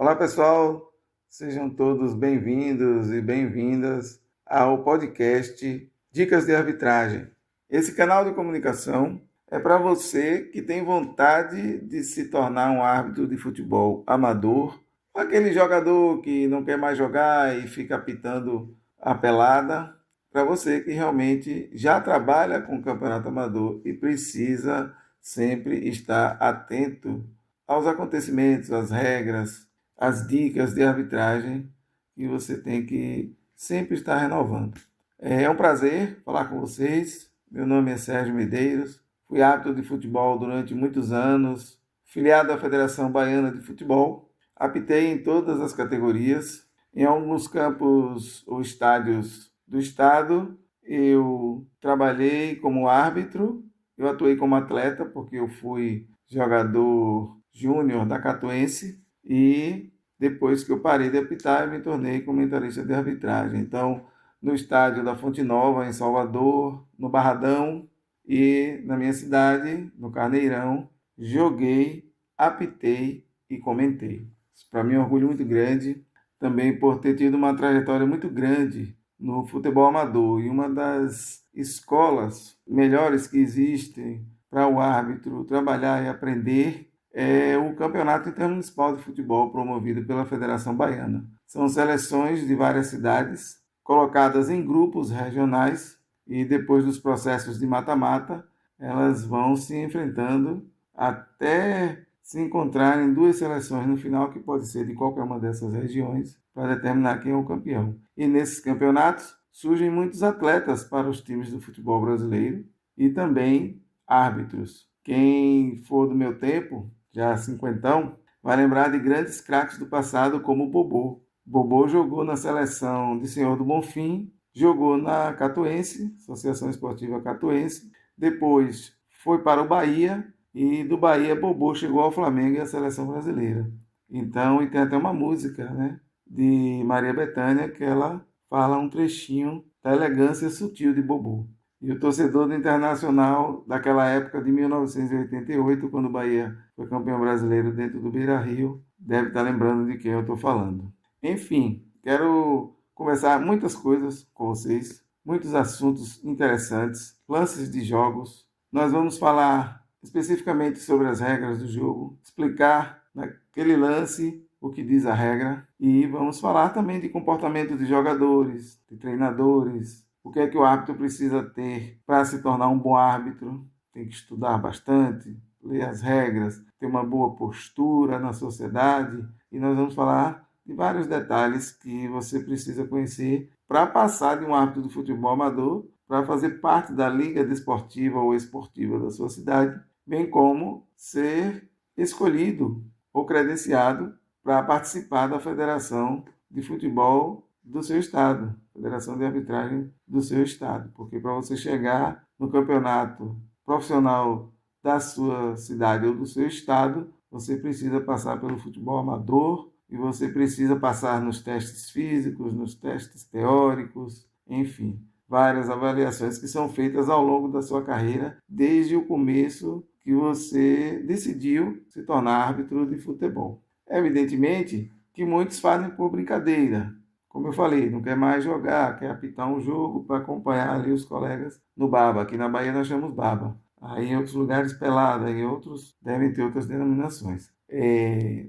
Olá, pessoal, sejam todos bem-vindos e bem-vindas ao podcast Dicas de Arbitragem. Esse canal de comunicação é para você que tem vontade de se tornar um árbitro de futebol amador, aquele jogador que não quer mais jogar e fica apitando a pelada, para você que realmente já trabalha com o campeonato amador e precisa sempre estar atento aos acontecimentos, às regras, as dicas de arbitragem que você tem que sempre estar renovando. É um prazer falar com vocês. Meu nome é Sérgio Medeiros. Fui árbitro de futebol durante muitos anos, filiado à Federação Baiana de Futebol. Apitei em todas as categorias. Em alguns campos ou estádios do estado, eu trabalhei como árbitro. Eu atuei como atleta porque eu fui jogador júnior da Catuense e depois que eu parei de apitar, eu me tornei comentarista de arbitragem. Então, no estádio da Fonte Nova, em Salvador, no Barradão e na minha cidade, no Carneirão, joguei, apitei e comentei. Isso para mim é um orgulho muito grande, também por ter tido uma trajetória muito grande no futebol amador e uma das escolas melhores que existem para o árbitro trabalhar e aprender é o Campeonato Intermunicipal de Futebol promovido pela Federação Baiana. São seleções de várias cidades colocadas em grupos regionais e depois dos processos de mata-mata, elas vão se enfrentando até se encontrarem duas seleções no final, que pode ser de qualquer uma dessas regiões, para determinar quem é o campeão. E nesses campeonatos surgem muitos atletas para os times do futebol brasileiro e também árbitros. Quem for do meu tempo, já cinquentão, vai lembrar de grandes craques do passado como o Bobô. Bobô jogou na seleção de Senhor do Bonfim, jogou na Catuense, Associação Esportiva Catuense, depois foi para o Bahia e do Bahia Bobô chegou ao Flamengo e à seleção brasileira. Então, e tem até uma música, né, de Maria Bethânia que ela fala um trechinho da elegância sutil de Bobô. E o torcedor do Internacional daquela época de 1988, quando o Bahia foi campeão brasileiro dentro do Beira-Rio, deve estar lembrando de quem eu estou falando. Enfim, quero conversar muitas coisas com vocês, muitos assuntos interessantes, lances de jogos. Nós vamos falar especificamente sobre as regras do jogo, explicar naquele lance o que diz a regra e vamos falar também de comportamento de jogadores, de treinadores, o que é que o árbitro precisa ter para se tornar um bom árbitro. Tem que estudar bastante, ler as regras, ter uma boa postura na sociedade e nós vamos falar de vários detalhes que você precisa conhecer para passar de um árbitro de futebol amador para fazer parte da liga desportiva ou esportiva da sua cidade, bem como ser escolhido ou credenciado para participar da federação de futebol do seu estado, federação de arbitragem do seu estado, porque para você chegar no campeonato profissional da sua cidade ou do seu estado, você precisa passar pelo futebol amador e você precisa passar nos testes físicos, nos testes teóricos, enfim, várias avaliações que são feitas ao longo da sua carreira, desde o começo que você decidiu se tornar árbitro de futebol. Evidentemente que muitos fazem por brincadeira. Como eu falei, não quer mais jogar, quer apitar um jogo para acompanhar ali os colegas no baba. Aqui na Bahia nós chamamos baba. Aí em outros lugares pelada, em outros devem ter outras denominações.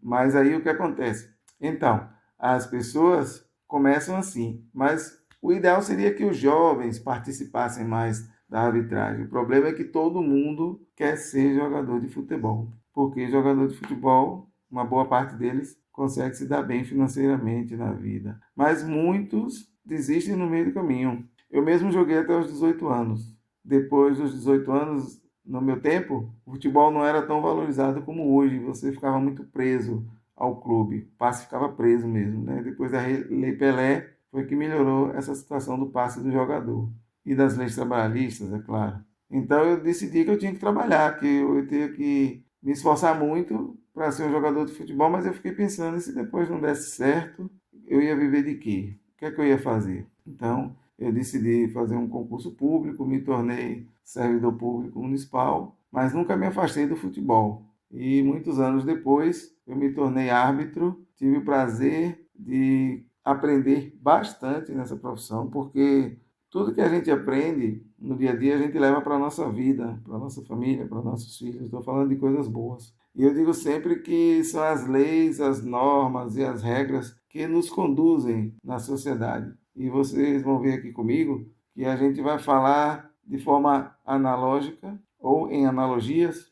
Mas aí o que acontece? Então, as pessoas começam assim, mas o ideal seria que os jovens participassem mais da arbitragem. O problema é que todo mundo quer ser jogador de futebol, porque jogador de futebol, uma boa parte deles, consegue se dar bem financeiramente na vida. Mas muitos desistem no meio do caminho. Eu mesmo joguei até os 18 anos. Depois dos 18 anos, no meu tempo, o futebol não era tão valorizado como hoje. Você ficava muito preso ao clube. O passe ficava preso mesmo, né? Depois da Lei Pelé, foi que melhorou essa situação do passe do jogador. E das leis trabalhistas, é claro. Então eu decidi que eu tinha que trabalhar, que eu tinha que me esforçar muito para ser um jogador de futebol, mas eu fiquei pensando, e se depois não desse certo, eu ia viver de quê? O que é que eu ia fazer? Então, eu decidi fazer um concurso público, me tornei servidor público municipal, mas nunca me afastei do futebol. E muitos anos depois, eu me tornei árbitro, tive o prazer de aprender bastante nessa profissão, porque tudo que a gente aprende no dia a dia, a gente leva para a nossa vida, para a nossa família, para nossos filhos. Estou falando de coisas boas. E eu digo sempre que são as leis, as normas e as regras que nos conduzem na sociedade. E vocês vão ver aqui comigo que a gente vai falar de forma analógica ou em analogias,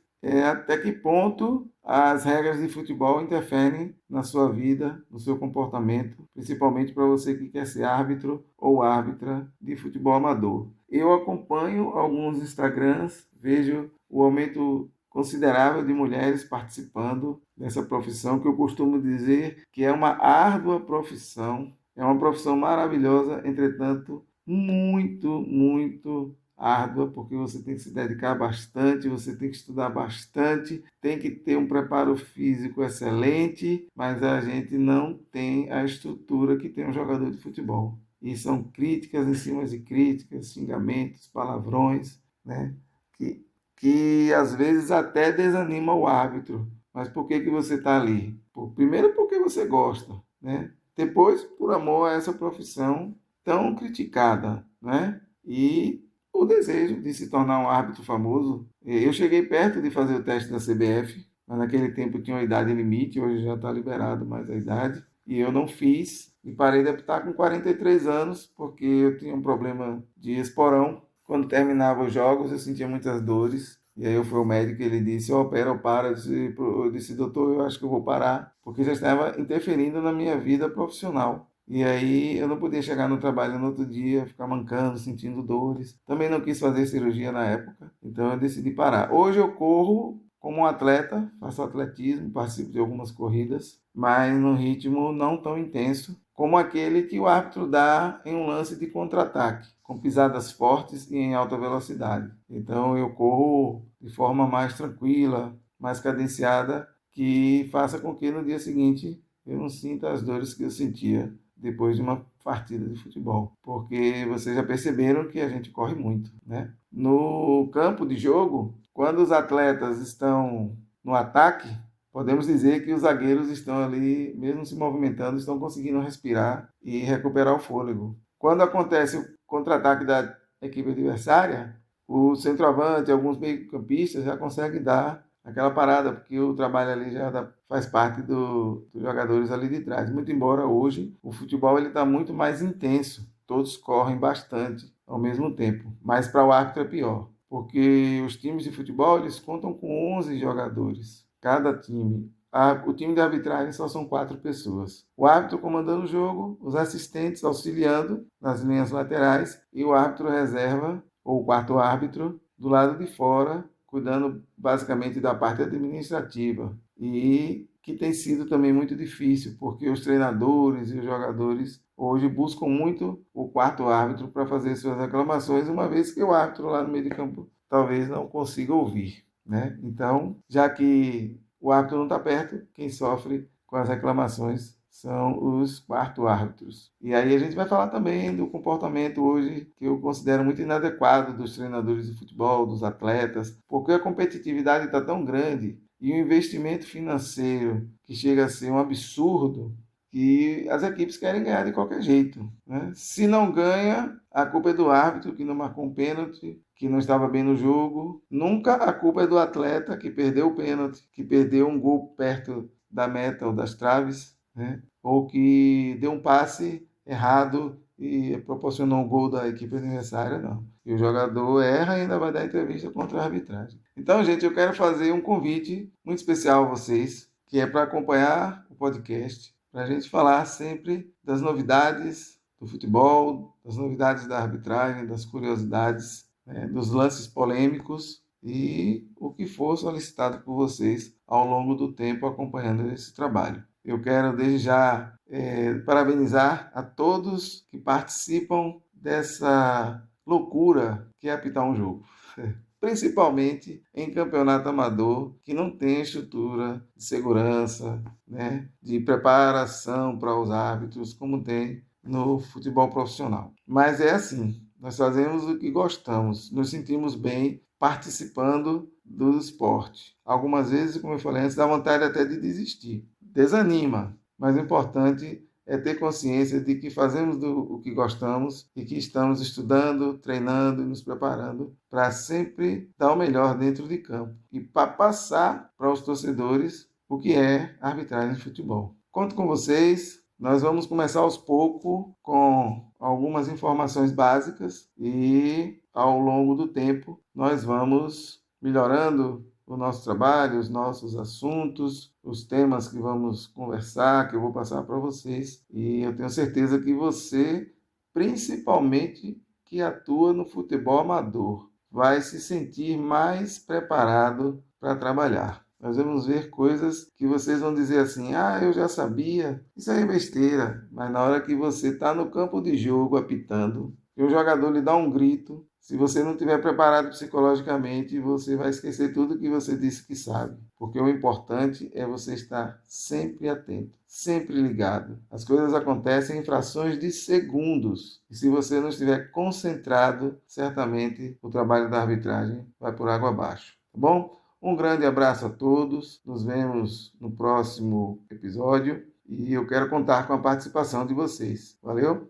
até que ponto as regras de futebol interferem na sua vida, no seu comportamento, principalmente para você que quer ser árbitro ou árbitra de futebol amador. Eu acompanho alguns Instagrams, vejo o aumento considerável de mulheres participando dessa profissão, que eu costumo dizer que é uma árdua profissão, é uma profissão maravilhosa, entretanto, muito árdua, porque você tem que se dedicar bastante, você tem que estudar bastante, tem que ter um preparo físico excelente, mas a gente não tem a estrutura que tem um jogador de futebol. E são críticas em cima de críticas, xingamentos, palavrões, né? Que às vezes até desanima o árbitro. Mas por que que você está ali? Primeiro porque você gosta, né? Depois por amor a essa profissão tão criticada, né? E o desejo de se tornar um árbitro famoso. Eu cheguei perto de fazer o teste da CBF, mas naquele tempo tinha uma idade limite, hoje já está liberado mais a idade, e eu não fiz, e parei de apitar com 43 anos, porque eu tinha um problema de esporão. Quando terminava os jogos, eu sentia muitas dores, e aí eu fui ao médico e ele disse, opera ou para. Eu disse, doutor, eu acho que eu vou parar, porque já estava interferindo na minha vida profissional. E aí eu não podia chegar no trabalho no outro dia, ficar mancando, sentindo dores. Também não quis fazer cirurgia na época, então eu decidi parar. Hoje eu corro como um atleta, faço atletismo, participo de algumas corridas, mas num ritmo não tão intenso como aquele que o árbitro dá em um lance de contra-ataque, com pisadas fortes e em alta velocidade. Então eu corro de forma mais tranquila, mais cadenciada, que faça com que no dia seguinte eu não sinta as dores que eu sentia depois de uma partida de futebol, porque vocês já perceberam que a gente corre muito, né? No campo de jogo, quando os atletas estão no ataque, podemos dizer que os zagueiros estão ali, mesmo se movimentando, estão conseguindo respirar e recuperar o fôlego. Quando acontece o contra-ataque da equipe adversária, o centroavante, alguns meio-campistas já conseguem dar aquela parada, porque o trabalho ali já faz parte dos jogadores ali de trás. Muito embora hoje o futebol ele está muito mais intenso, todos correm bastante ao mesmo tempo, mas para o árbitro é pior, porque os times de futebol eles contam com 11 jogadores, cada time. O time de arbitragem só são 4 pessoas. O árbitro comandando o jogo, os assistentes auxiliando nas linhas laterais e o árbitro reserva, ou o quarto árbitro, do lado de fora, cuidando basicamente da parte administrativa. E que tem sido também muito difícil, porque os treinadores e os jogadores hoje buscam muito o quarto árbitro para fazer suas reclamações, uma vez que o árbitro lá no meio de campo talvez não consiga ouvir, né? Então, já que o árbitro não está perto, quem sofre com as reclamações são os quarto árbitros. E aí a gente vai falar também do comportamento hoje que eu considero muito inadequado dos treinadores de futebol, dos atletas, porque a competitividade está tão grande e o investimento financeiro que chega a ser um absurdo que as equipes querem ganhar de qualquer jeito, né? Se não ganha, a culpa é do árbitro que não marcou um pênalti, que não estava bem no jogo. Nunca a culpa é do atleta que perdeu o pênalti, que perdeu um gol perto da meta ou das traves, né? Ou que deu um passe errado e proporcionou um gol da equipe adversária, não. E o jogador erra e ainda vai dar entrevista contra a arbitragem. Então, gente, eu quero fazer um convite muito especial a vocês, que é para acompanhar o podcast, para a gente falar sempre das novidades do futebol, das novidades da arbitragem, das curiosidades, né, dos lances polêmicos e o que for solicitado por vocês ao longo do tempo acompanhando esse trabalho. Eu quero desde já parabenizar a todos que participam dessa loucura que é apitar um jogo. Principalmente em campeonato amador, que não tem estrutura de segurança, né, de preparação para os árbitros, como tem no futebol profissional. Mas é assim, nós fazemos o que gostamos, nos sentimos bem participando do esporte. Algumas vezes, como eu falei antes, dá vontade até de desistir. Desanima, mas o importante é ter consciência de que fazemos o que gostamos e que estamos estudando, treinando e nos preparando para sempre dar o melhor dentro de campo e para passar para os torcedores o que é arbitragem de futebol. Conto com vocês. Nós vamos começar aos poucos com algumas informações básicas e ao longo do tempo nós vamos melhorando o nosso trabalho, os nossos assuntos, os temas que vamos conversar, que eu vou passar para vocês. E eu tenho certeza que você, principalmente que atua no futebol amador, vai se sentir mais preparado para trabalhar. Nós vamos ver coisas que vocês vão dizer assim, eu já sabia, isso aí é besteira. Mas na hora que você está no campo de jogo apitando, e o jogador lhe dá um grito, se você não estiver preparado psicologicamente, você vai esquecer tudo que você disse que sabe. Porque o importante é você estar sempre atento, sempre ligado. As coisas acontecem em frações de segundos. E se você não estiver concentrado, certamente o trabalho da arbitragem vai por água abaixo. Tá bom? Um grande abraço a todos. Nos vemos no próximo episódio. E eu quero contar com a participação de vocês. Valeu?